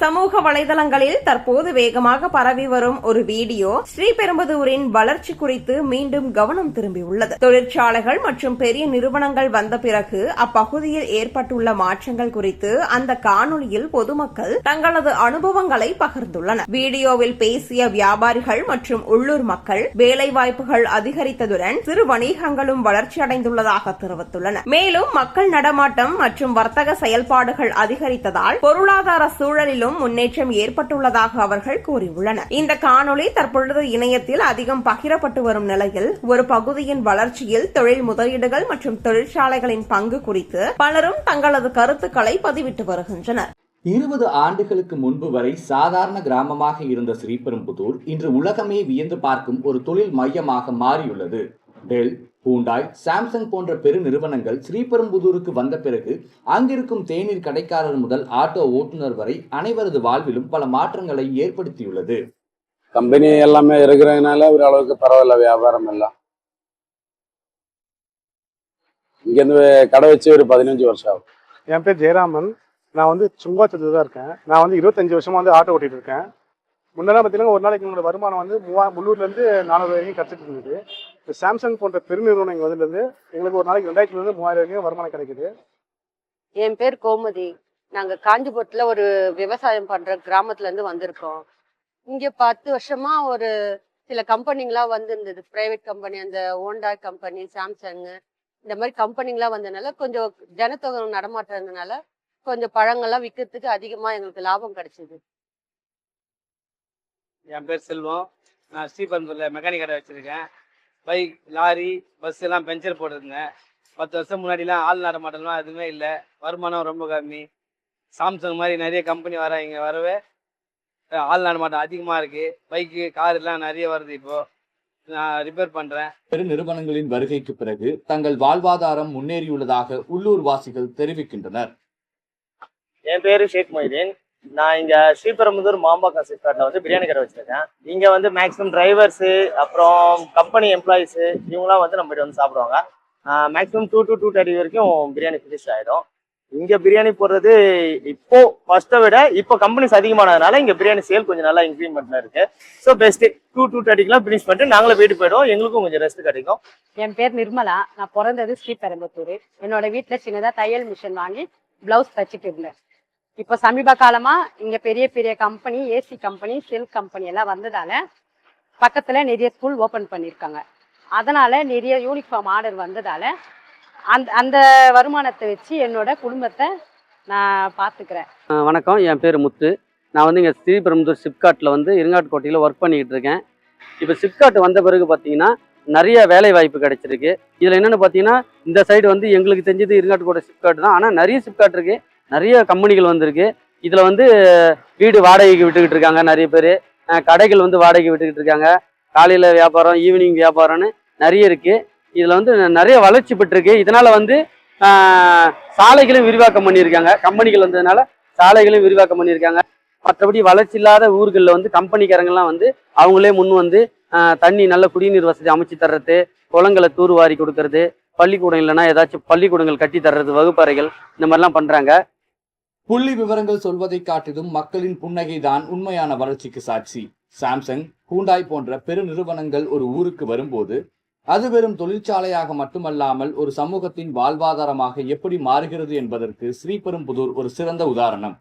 சமூக வலைதளங்களில் தற்போது வேகமாக பரவி வரும் ஒரு வீடியோ ஸ்ரீபெரும்புதூரின் வளர்ச்சி குறித்து மீண்டும் கவனம் திரும்பியுள்ளது. தொழிற்சாலைகள் மற்றும் பெரிய நிறுவனங்கள் வந்த பிறகு அப்பகுதியில் ஏற்பட்டுள்ள மாற்றங்கள் குறித்து அந்த காணொலியில் பொதுமக்கள் தங்களது அனுபவங்களை பகிர்ந்துள்ளனர். வீடியோவில் பேசிய வியாபாரிகள் மற்றும் உள்ளூர் மக்கள் வேலைவாய்ப்புகள் அதிகரித்ததுடன் சிறு வணிகங்களும் வளர்ச்சியடைந்துள்ளதாக தெரிவித்துள்ளனர். மேலும் மக்கள் நடமாட்டம் மற்றும் வர்த்தக செயல்பாடுகள் அதிகரித்ததால் பொருளாதார சூழலிலும் முன்னேற்றம் ஏற்பட்டுள்ளதாக அவர்கள் கூறியுள்ளனர். இந்த காணொலி தற்பொழுது இணையத்தில் அதிகம் பகிரப்பட்டு வரும் நிலையில் ஒரு பகுதியின் வளர்ச்சியில் தொழில் முதலீடுகள் மற்றும் தொழிற்சாலைகளின் பங்கு குறித்து பலரும் தங்களது கருத்துக்களை பதிவிட்டு வருகின்றனர். 20 ஆண்டுகளுக்கு முன்பு வரை சாதாரண கிராமமாக இருந்த ஸ்ரீபெரும்புதூர் இன்று உலகமே வியந்து பார்க்கும் ஒரு தொழில் மையமாக மாறியுள்ளது. டெல், ஹூண்டாய், சாம்சங் போன்ற பெரு நிறுவனங்கள் ஸ்ரீபெரும்புதூருக்கு வந்த பிறகு அங்கிருக்கும் தேநீர் கடைக்காரர் முதல் ஆட்டோ ஓட்டுநர் வரை அனைவரது வாழ்விலும் பல மாற்றங்களை ஏற்படுத்தியுள்ளது. கம்பெனி எல்லாமே இருக்கிறதுனால ஒரு அளவுக்கு பரவாயில்ல, வியாபாரம் எல்லாம். இங்கேருந்து கடை வச்சு ஒரு 15 வருஷம் ஆகும். என் பேர் ஜெயராமன். நான் சுங்காச்சத்துல தான் இருக்கேன். நான் 25 வருஷமா ஆட்டோ ஓட்டிட்டு இருக்கேன். முன்னெல்லாம் பார்த்தீங்கன்னா ஒரு நாளைக்கு என்னோட வருமானம் 300லேருந்து 400 வரைக்கும் கிடச்சிட்டு இருந்தது. இந்த சாம்சங் போன்ற பெருநிறுவனம் இங்கே வந்துலேருந்து எங்களுக்கு ஒரு நாளைக்கு 2000லேருந்து 3000 வரைக்கும் வருமானம் கிடைக்குது. என் பேர் கோமதி. நாங்கள் காஞ்சிபுரத்தில் ஒரு விவசாயம் பண்ணுற கிராமத்துலேருந்து வந்திருக்கோம். இங்கே 10 வருஷமா ஒரு சில கம்பெனிங்களாம் வந்திருந்தது. ப்ரைவேட் கம்பெனி, அந்த ஹோண்டாய் கம்பெனி, சாம்சங்கு, இந்த மாதிரி கம்பெனிங்களாம் வந்ததுனால கொஞ்சம் ஜனத்தொகை நடமாட்டம் இருந்ததுனால கொஞ்சம் பழங்கள்லாம் விற்கிறதுக்கு அதிகமாக எங்களுக்கு லாபம் கிடைச்சிது. என் பேர் செல்வம். நான் ஸ்ரீபெரும்புதூரில் மெக்கானிக் கடை வச்சுருக்கேன். பைக், லாரி, பஸ் எல்லாம் பஞ்சர் போட்டிருந்தேன். 10 வருஷம் முன்னாடிலாம் ஆள் நடமாட்டம்லாம் எதுவுமே இல்லை. வருமானம் ரொம்ப கம்மி. சாம்சங் மாதிரி நிறைய கம்பெனி இங்கே வரவே ஆள் நடமாட்டம் அதிகமாக இருக்குது. பைக்கு, கார் எல்லாம் நிறைய வருது. இப்போது நான் ரிப்பேர் பண்ணுறேன். பெரு நிறுவனங்களின் வருகைக்கு பிறகு தங்கள் வாழ்வாதாரம் முன்னேறியுள்ளதாக உள்ளூர் வாசிகள் தெரிவிக்கின்றனர். என் பேர் ஷேக் மொய்தீன். நான் இங்கே ஸ்ரீபெரும்புதூர் மாம்பாக்கம் சிப்காட்டில் பிரியாணி கடை வச்சுருக்கேன். இங்கே மேக்ஸிமம் டிரைவர்ஸு, அப்புறம் கம்பெனி எம்ப்ளாயிஸு இவங்களாம் நம்மகிட்ட சாப்பிடுவாங்க. மேக்ஸிமம் 2 to 2:30 வரைக்கும் பிரியாணி ஃபினிஷ் ஆகிடும். இங்கே பிரியாணி போடுறது இப்போ ஃபர்ஸ்ட்டை விட இப்போ கம்பெனிஸ் அதிகமானதுனால இங்கே பிரியாணி சேல் கொஞ்சம் நல்லா இன்க்ரீமெண்ட்டில் இருக்குது. ஸோ பெஸ்ட்டு 2 to 2:30 ஃபினிஷ் பண்ணிட்டு நாங்களே வீட்டு போயிடுவோம். எங்களுக்கும் கொஞ்சம் ரெஸ்ட் கிடைக்கும். என் பேர் நிர்மலா. நான் பிறந்தது ஸ்ரீபெரும்புதூர். என்னோட வீட்டில் சின்னதாக தையல் மிஷின் வாங்கி ப்ளவுஸ் தச்சுட்டு இருந்தேன். இப்போ சமீப காலமாக இங்கே பெரிய பெரிய company, AC company, silk company எல்லாம் வந்ததால பக்கத்தில் நிறைய ஸ்கூல் ஓப்பன் பண்ணியிருக்காங்க. அதனால் நிறைய யூனிஃபார்ம் ஆர்டர் வந்ததால் அந்த வருமானத்தை வச்சு என்னோட குடும்பத்தை நான் பார்த்துக்கிறேன். வணக்கம், என் பேர் முத்து. நான் இங்கே ஸ்ரீபெரும்புதூர் சிப்காட்டில் இருங்காட்டுக்கோட்டையில் ஒர்க் பண்ணிக்கிட்டு இருக்கேன். இப்போ சிப்காட் வந்த பிறகு பார்த்தீங்கன்னா நிறைய வேலை வாய்ப்பு கிடைச்சிருக்கு. இதில் என்னென்னு பார்த்தீங்கன்னா இந்த சைடு எங்களுக்கு தெரிஞ்சது இருங்காட்டுக்கோட்டை சிப்காட் தான். ஆனால் நிறைய சிப்காட் இருக்குது, நிறைய கம்பெனிகள் வந்திருக்கு. இதில் வீடு வாடகைக்கு விட்டுக்கிட்டு இருக்காங்க. நிறைய பேர் கடைகள் வாடகைக்கு விட்டுக்கிட்டு இருக்காங்க. காலையில் வியாபாரம், ஈவினிங் வியாபாரம்னு நிறைய இருக்குது. இதில் நிறைய வளர்ச்சி பெற்றிருக்கு. இதனால் சாலைகளும் விரிவாக்கம் பண்ணியிருக்காங்க. கம்பெனிகள் வந்ததுனால சாலைகளும் விரிவாக்கம் பண்ணியிருக்காங்க. மற்றபடி வளர்ச்சி இல்லாத ஊர்களில் கம்பெனிக்காரங்கள்லாம் அவங்களே முன் தண்ணி, நல்ல குடிநீர் வசதி அமைச்சு தர்றது, குளங்களை தூர்வாரி கொடுக்கறது, பள்ளிக்கூடம் இல்லைன்னா ஏதாச்சும் பள்ளிக்கூடங்கள் கட்டி தர்றது, வகுப்பறைகள், இந்த மாதிரிலாம் பண்ணுறாங்க. புள்ளி விவரங்கள் சொல்வதை காட்டிலும் மக்களின் புன்னகைதான் உண்மையான வளர்ச்சிக்கு சாட்சி. சாம்சங், ஹூண்டாய் போன்ற பெரு நிறுவனங்கள் ஒரு ஊருக்கு வரும்போது அது வெறும் தொழிற்சாலையாக மட்டுமல்லாமல் ஒரு சமூகத்தின் வாழ்வாதாரமாக எப்படி மாறுகிறது என்பதற்கு ஸ்ரீபெரும்புதூர் ஒரு சிறந்த உதாரணம்.